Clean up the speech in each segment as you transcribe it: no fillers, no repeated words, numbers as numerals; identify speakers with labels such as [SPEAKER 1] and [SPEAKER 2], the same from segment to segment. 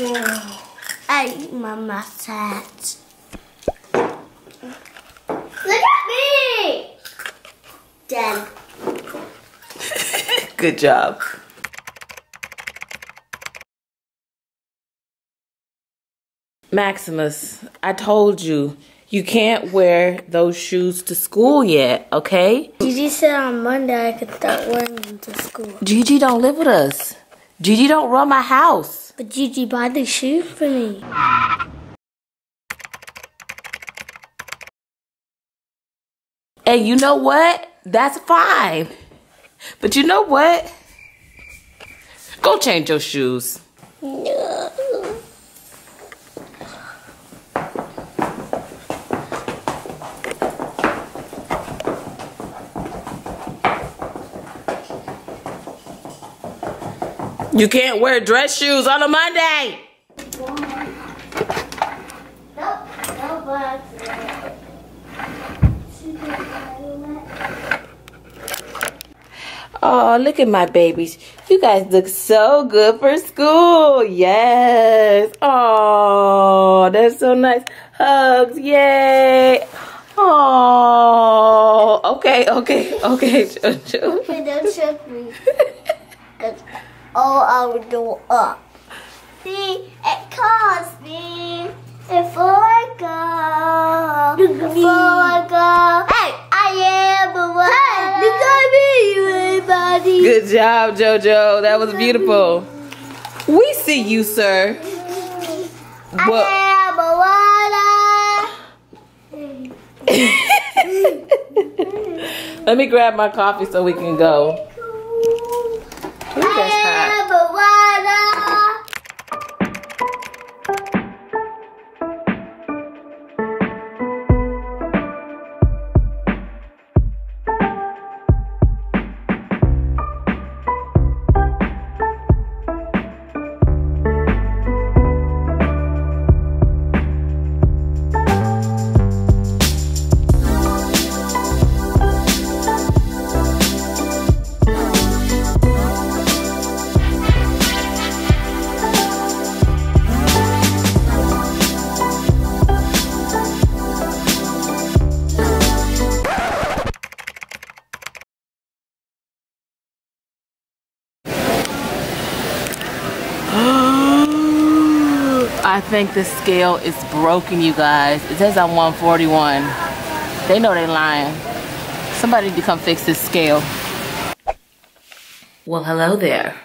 [SPEAKER 1] I eat my massage. Look at me! Done.
[SPEAKER 2] Good job. Maximus, I told you, you can't wear those shoes to school yet, okay?
[SPEAKER 1] Gigi said on Monday I could start wearing them to school.
[SPEAKER 2] Gigi don't live with us. Gigi don't run my house.
[SPEAKER 1] But Gigi bought the shoes for me.
[SPEAKER 2] And you know what? That's fine. But you know what? Go change your shoes.
[SPEAKER 1] No.
[SPEAKER 2] You can't wear dress shoes on a Monday. Oh, look at my babies. You guys look so good for school. Yes. Oh, that's so nice. Hugs. Yay. Oh. Okay. Jojo.
[SPEAKER 1] Okay, don't choke me. All I would do up. See, it calls me. Before I go. Hey, I am a one. Hey, look at me, you everybody.
[SPEAKER 2] Good job, Jojo. That was beautiful. We see you, sir.
[SPEAKER 1] I am a water.
[SPEAKER 2] Let me grab my coffee so we can go. Ooh, that's hot. I think the scale is broken, you guys. It says I'm 141. They know they lying. Somebody need to come fix this scale. Well, hello there.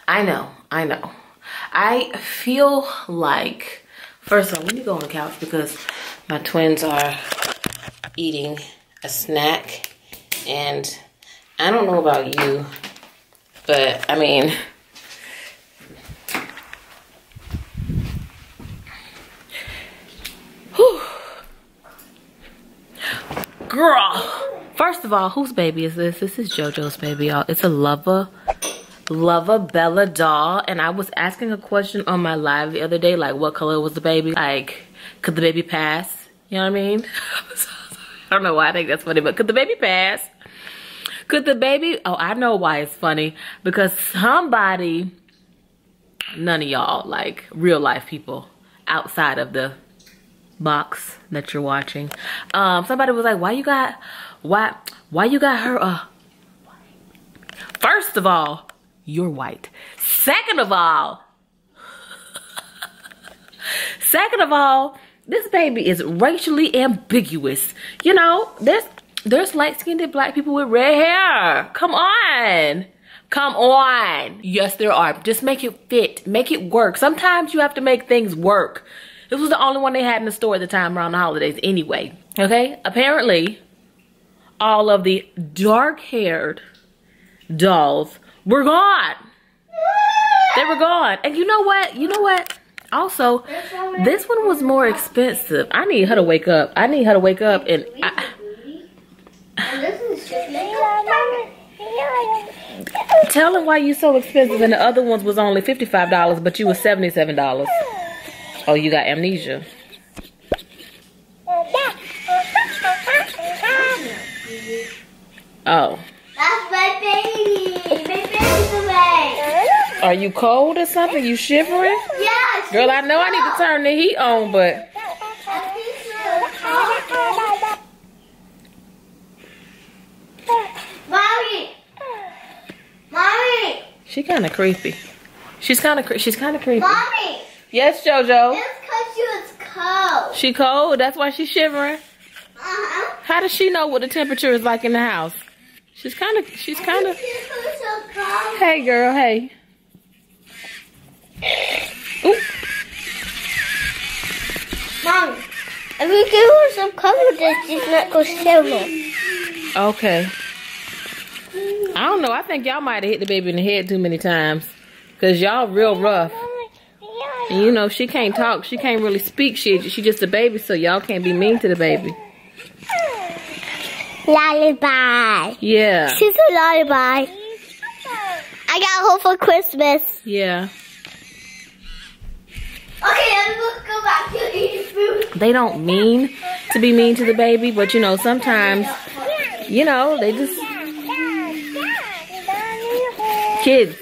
[SPEAKER 2] I know. I feel like, first of all, let me go on the couch because my twins are eating a snack. And I don't know about you, but I mean, girl, first of all, whose baby is this? This is JoJo's baby, y'all. It's a Lover Bella doll. And I was asking a question on my live the other day, like what color was the baby? Like, could the baby pass? You know what I mean? I don't know why I think that's funny, but could the baby pass? Could the baby, oh, I know why it's funny. Because somebody, none of y'all, like real life people outside of the box that you're watching, somebody was like, why you got her first of all, you're white. Second of all, this baby is racially ambiguous. You know, there's light-skinned black people with red hair. Come on. Yes, there are. Just make it fit, make it work. Sometimes you have to make things work. This was the only one they had in the store at the time around the holidays anyway, okay? Apparently, all of the dark-haired dolls were gone. They were gone. And you know what? Also, this one was more expensive. I need her to wake up. And tell him why you so expensive and the other ones was only $55, but you was $77. Oh, you got amnesia. Oh.
[SPEAKER 1] That's my baby. My baby's away.
[SPEAKER 2] Are you cold or something? You shivering?
[SPEAKER 1] Yeah,
[SPEAKER 2] Girl, I know I need to turn the heat on, but
[SPEAKER 1] Mommy!
[SPEAKER 2] she kind of creepy. She's kind of creepy.
[SPEAKER 1] Mommy!
[SPEAKER 2] Yes, JoJo.
[SPEAKER 1] It's because she was cold.
[SPEAKER 2] She cold? That's why she's shivering?
[SPEAKER 1] Uh-huh.
[SPEAKER 2] How does she know what the temperature is like in the house? She's kind of.
[SPEAKER 1] She was so cold.
[SPEAKER 2] Hey, girl, hey. Ooh.
[SPEAKER 1] Mom, if we give her some cover, she's not going to shiver.
[SPEAKER 2] Okay. I don't know. I think y'all might have hit the baby in the head too many times. Because y'all real rough. And you know, she can't talk. She can't really speak. She just a baby, so y'all can't be mean to the baby.
[SPEAKER 1] Lullaby.
[SPEAKER 2] Yeah.
[SPEAKER 1] She's a lullaby. I got her for Christmas.
[SPEAKER 2] Yeah.
[SPEAKER 1] Okay, let's go back to eating food.
[SPEAKER 2] They don't mean to be mean to the baby, but you know, sometimes, you know, they just... Kids.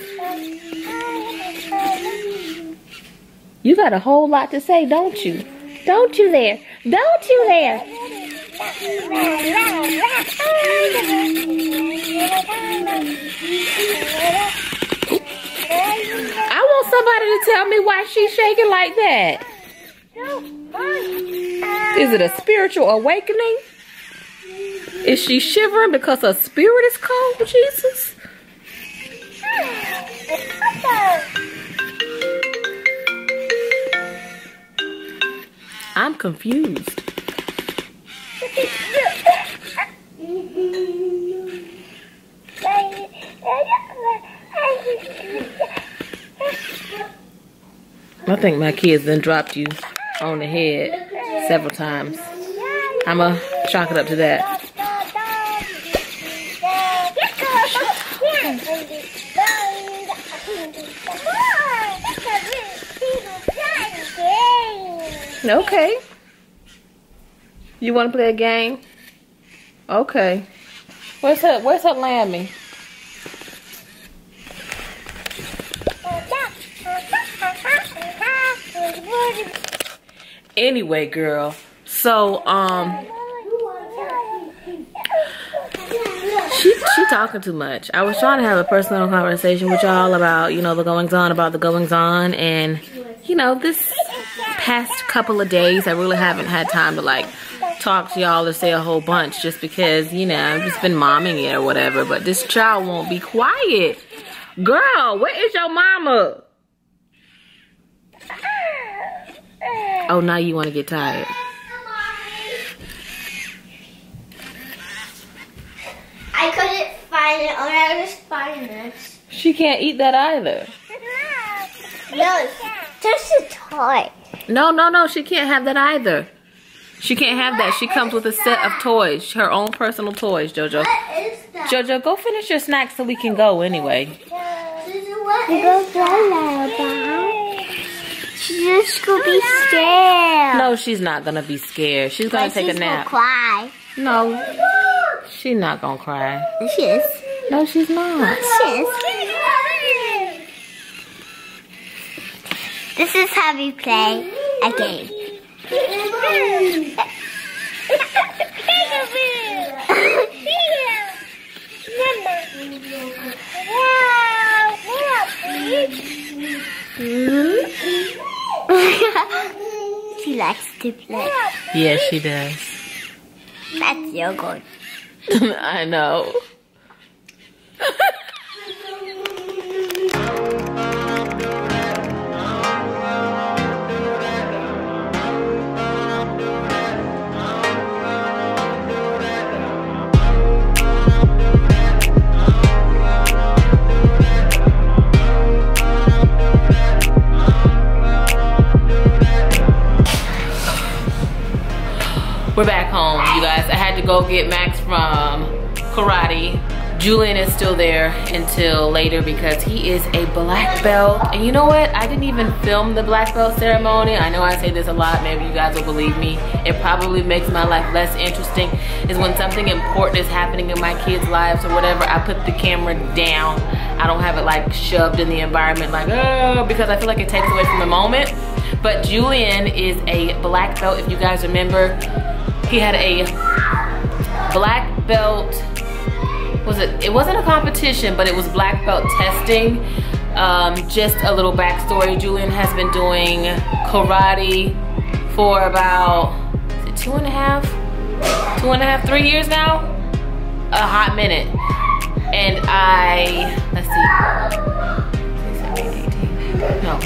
[SPEAKER 2] You got a whole lot to say, don't you? Don't you there? Don't you there? I want somebody to tell me why she's shaking like that. Is it a spiritual awakening? Is she shivering because her spirit is cold, Jesus? I'm confused. I think my kids then dropped you on the head several times. I'ma chalk it up to that. Okay. You want to play a game? Okay. Where's her Lammy? Anyway, girl. So, she talking too much. I was trying to have a personal conversation with y'all about, you know, the goings on, and you know, this past couple of days I really haven't had time to like talk to y'all or say a whole bunch, just because, you know, I've just been momming it or whatever. But this child won't be quiet. Girl, where is your mama? Oh, now you want to get tired.
[SPEAKER 1] I couldn't find it, or I was finding it.
[SPEAKER 2] She can't eat that either.
[SPEAKER 1] No, just a toy.
[SPEAKER 2] No, she can't have that either. She can't have that. She comes with a set of toys, her own personal toys, JoJo.
[SPEAKER 1] What is that?
[SPEAKER 2] JoJo, go finish your snack so we can go anyway.
[SPEAKER 1] What is that? She's just gonna be scared.
[SPEAKER 2] No, she's not gonna be scared. She's gonna take a nap.
[SPEAKER 1] She's gonna cry.
[SPEAKER 2] No, she's not gonna cry.
[SPEAKER 1] She is.
[SPEAKER 2] No, she's not.
[SPEAKER 1] She is. This is how we play a game. She likes to play.
[SPEAKER 2] Yes, she does.
[SPEAKER 1] That's so good.
[SPEAKER 2] I know. We're back home, you guys. I had to go get Max from karate. Julian is still there until later because he is a black belt. And you know what? I didn't even film the black belt ceremony. I know I say this a lot, maybe you guys will believe me. It probably makes my life less interesting, is when something important is happening in my kids' lives or whatever, I put the camera down. I don't have it like shoved in the environment like, oh, because I feel like it takes away from the moment. But Julian is a black belt. If you guys remember, he had a black belt. It wasn't a competition, but it was black belt testing. Just a little backstory. Julian has been doing karate for about, is it 2.5, 3 years now? A hot minute. And let's see. No.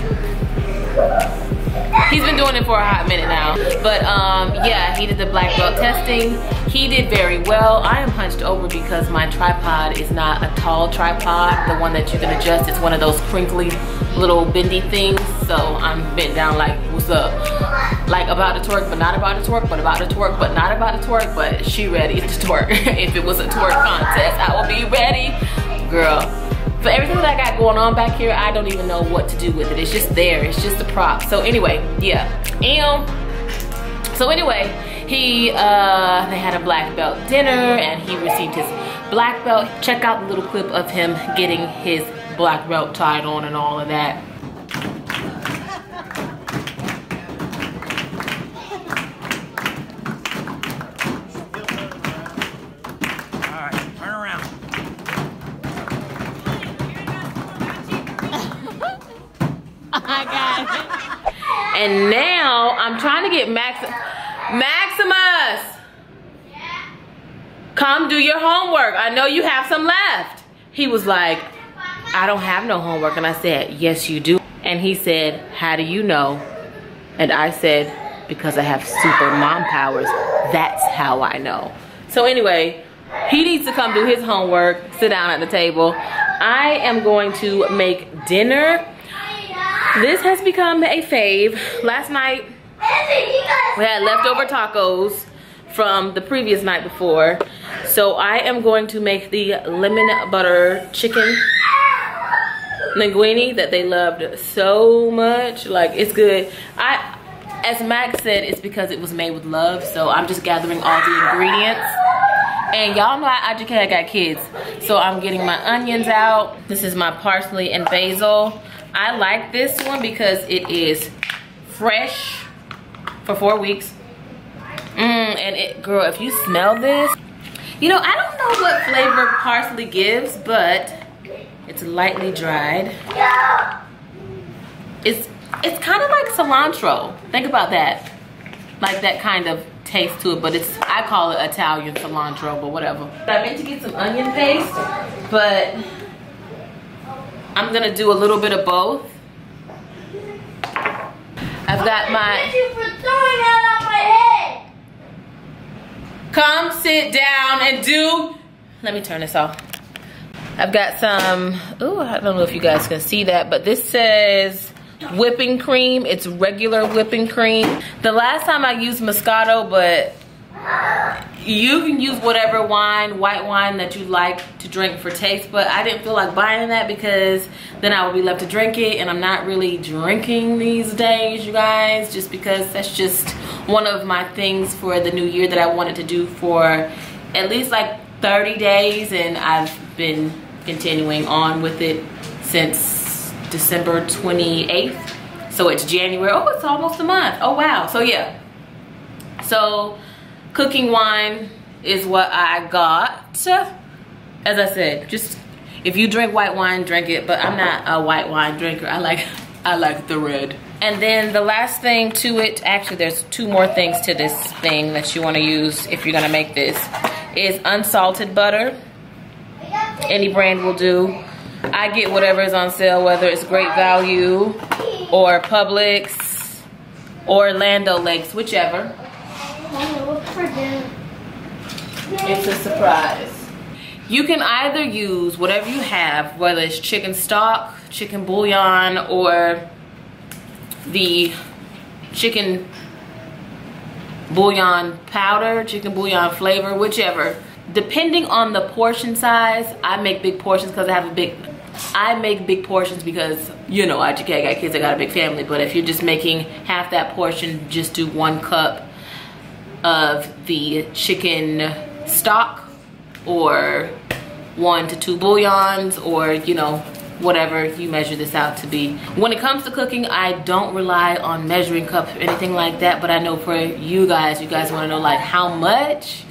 [SPEAKER 2] He's been doing it for a hot minute now. But yeah, he did the black belt testing. He did very well. I am hunched over because my tripod is not a tall tripod, the one that you can adjust. It's one of those crinkly little bendy things. So I'm bent down like, what's up? Like about to twerk, but not about to twerk, but about to twerk, but not about to twerk, but she ready to twerk. If it was a twerk contest, I will be ready. Girl, for everything that I got going on back here, I don't even know what to do with it. It's just there, it's just a prop. So anyway, yeah. So anyway, they had a black belt dinner and he received his black belt. Check out the little clip of him getting his black belt tied on and all of that. And now I'm trying to get Maximus. Come do your homework. I know you have some left. He was like, I don't have no homework. And I said, yes, you do. And he said, how do you know? And I said, because I have super mom powers. That's how I know. So anyway, he needs to come do his homework, sit down at the table. I am going to make dinner. This has become a fave. Last night, we had leftover tacos from the previous night before. So I am going to make the lemon butter chicken linguine that they loved so much. Like, it's good. As Max said, it's because it was made with love. So I'm just gathering all the ingredients. And y'all know I got kids. So I'm getting my onions out. This is my parsley and basil. I like this one because it is fresh for 4 weeks. And it, girl, if you smell this, you know, I don't know what flavor parsley gives, but it's lightly dried. It's kind of like cilantro. Think about that. Like that kind of taste to it, but I call it Italian cilantro, but whatever. I meant to get some onion paste, but I'm gonna do a little bit of both. I've got my...
[SPEAKER 1] Thank you for throwing that on my head.
[SPEAKER 2] Come sit down and do... Let me turn this off. I've got some... Ooh, I don't know if you guys can see that, but this says whipping cream. It's regular whipping cream. The last time I used Moscato, but you can use whatever wine, white wine that you like to drink for taste, but I didn't feel like buying that because then I would be left to drink it, and I'm not really drinking these days, you guys, just because that's just one of my things for the new year that I wanted to do for at least like 30 days, and I've been continuing on with it since December 28th. So it's January. Oh, it's almost a month. Oh wow. So yeah, so cooking wine is what I got. As I said, just if you drink white wine, drink it, but I'm not a white wine drinker. I like the red. And then the last thing to it, actually there's 2 more things to this thing that you want to use if you're gonna make this, is unsalted butter. Any brand will do. I get whatever is on sale, whether it's Great Value or Publix or Land O'Lakes, whichever. It's a surprise. You can either use whatever you have, whether it's chicken stock, chicken bouillon, or the chicken bouillon powder, chicken bouillon flavor, whichever. Depending on the portion size, I make big portions because I make big portions because, you know, I got kids, I got a big family. But if you're just making half that portion, just do 1 cup of the chicken stock, or 1 to 2 bouillons, or, you know, whatever you measure this out to be. When it comes to cooking, I don't rely on measuring cups or anything like that, but I know for you guys want to know like how much.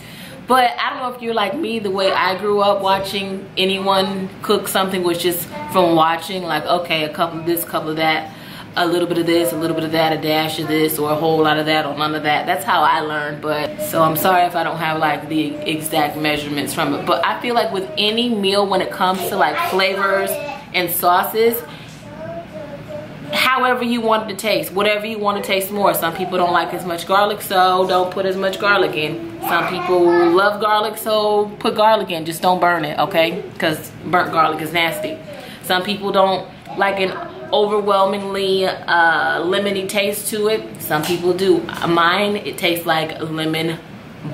[SPEAKER 2] But I don't know if you're like me, the way I grew up watching anyone cook something was just from watching, like, okay, a cup of this, cup of that, a little bit of this, a little bit of that, a dash of this, or a whole lot of that, or none of that. That's how I learned. But so I'm sorry if I don't have like the exact measurements from it. But I feel like with any meal, when it comes to like flavors and sauces, however you want it to taste, whatever you want to taste more. Some people don't like as much garlic, so don't put as much garlic in. Some people love garlic, so put garlic in, just don't burn it, okay? Because burnt garlic is nasty. Some people don't like an overwhelmingly lemony taste to it. Some people do. Mine, it tastes like lemon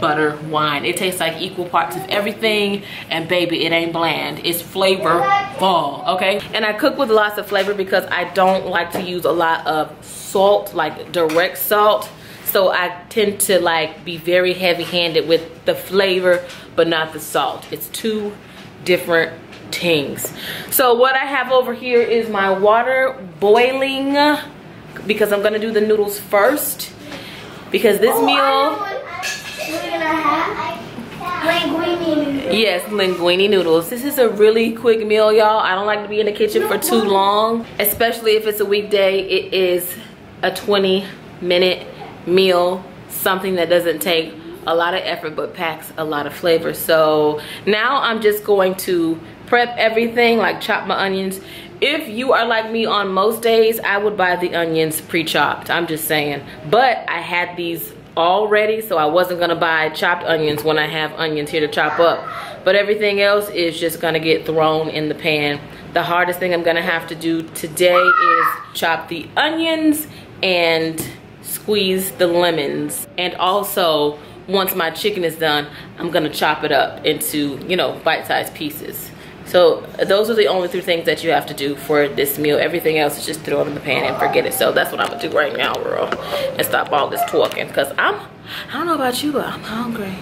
[SPEAKER 2] butter wine. It tastes like equal parts of everything, and baby, it ain't bland. It's flavorful, okay? And I cook with lots of flavor because I don't like to use a lot of salt, like direct salt. So I tend to like be very heavy-handed with the flavor, but not the salt. It's two different things. So what I have over here is my water boiling because I'm gonna do the noodles first, because this meal,
[SPEAKER 1] we're gonna have linguine noodles.
[SPEAKER 2] Yes, linguine noodles. This is a really quick meal, y'all. I don't like to be in the kitchen for too long, especially if it's a weekday. It is a 20-minute meal, something that doesn't take a lot of effort but packs a lot of flavor. So now I'm just going to prep everything, like chop my onions. If you are like me on most days, I would buy the onions pre-chopped. I'm just saying. But I had these already, so I wasn't gonna buy chopped onions when I have onions here to chop up. But everything else is just gonna get thrown in the pan. The hardest thing I'm gonna have to do today is chop the onions and squeeze the lemons. And also, once my chicken is done, I'm gonna chop it up into, you know, bite-sized pieces. So those are the only three things that you have to do for this meal. Everything else is just throw it in the pan and forget it. So that's what I'm gonna do right now, girl, and stop all this talking, because I don't know about you, but I'm hungry.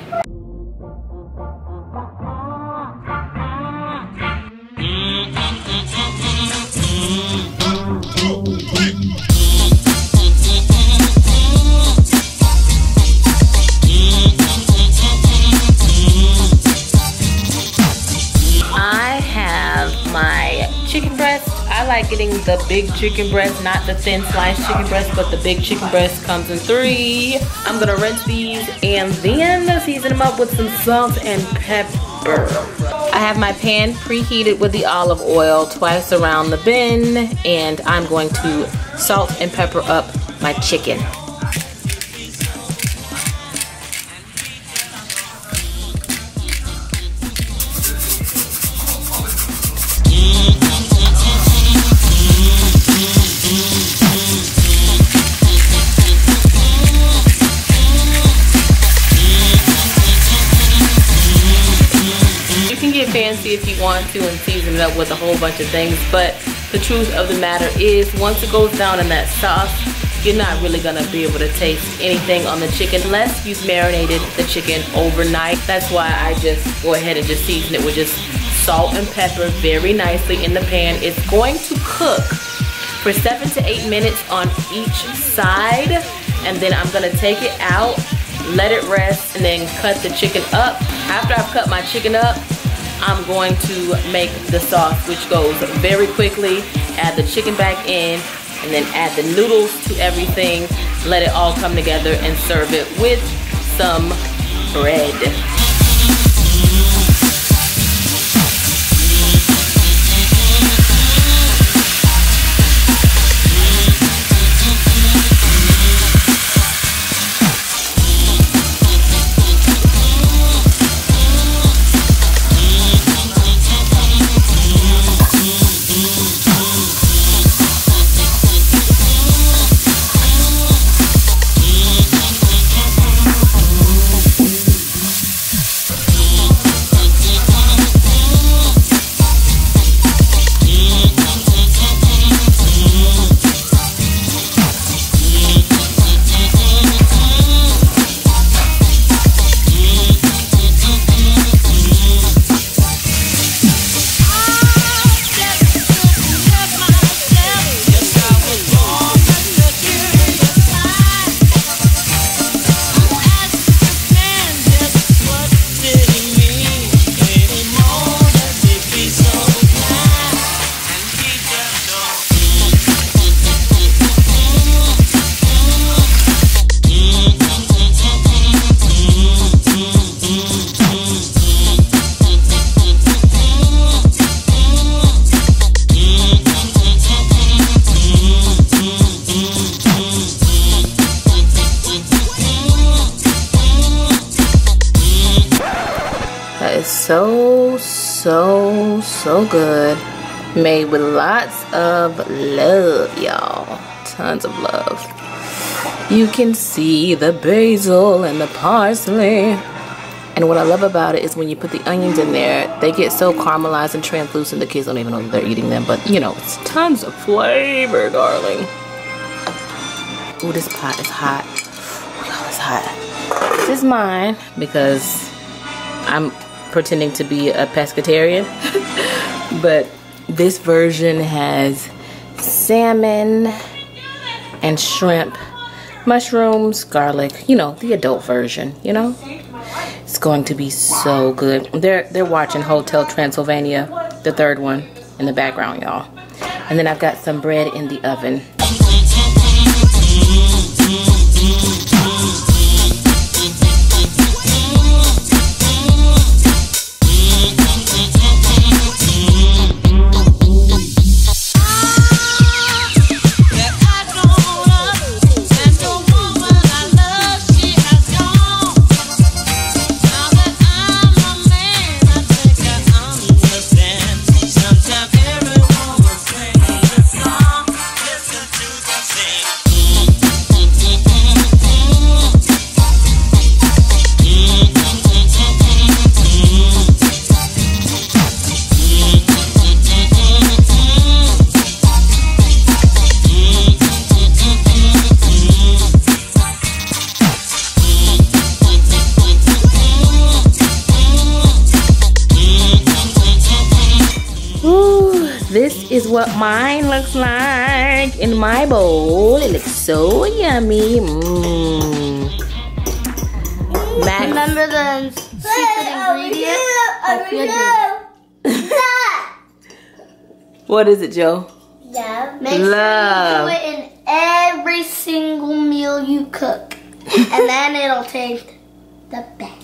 [SPEAKER 2] Chicken breast. I like getting the big chicken breast, not the thin sliced chicken breast, but the big chicken breast comes in 3. I'm gonna rinse these and then season them up with some salt and pepper. I have my pan preheated with the olive oil twice around the bin, and I'm going to salt and pepper up my chicken. Fancy if you want to and season it up with a whole bunch of things, but the truth of the matter is once it goes down in that sauce, you're not really gonna be able to taste anything on the chicken unless you've marinated the chicken overnight. That's why I just go ahead and just season it with just salt and pepper very nicely in the pan. It's going to cook for 7 to 8 minutes on each side, and then I'm gonna take it out, let it rest, and then cut the chicken up. After I've cut my chicken up, I'm going to make the sauce, which goes very quickly. Add the chicken back in, and then add the noodles to everything. Let it all come together and serve it with some bread. so good. Made with lots of love, y'all. Tons of love. You can see the basil and the parsley. And what I love about it is when you put the onions in there, they get so caramelized and translucent, the kids don't even know that they're eating them. But, you know, it's tons of flavor, darling. Ooh, this pot is hot. Oh, it's hot. This is mine because I'm pretending to be a pescatarian. But this version has salmon and shrimp, mushrooms, garlic, you know, the adult version, you know. It's going to be so good. They're watching Hotel Transylvania, the third one, in the background, y'all. And then I've got some bread in the oven. This is what mine looks like in my bowl. It looks so yummy. Max.
[SPEAKER 1] Remember the secret ingredient?
[SPEAKER 2] What is it, Joe?
[SPEAKER 1] Yeah. Make
[SPEAKER 2] Love.
[SPEAKER 1] sure you do it in every single meal you cook. And then it'll taste the best.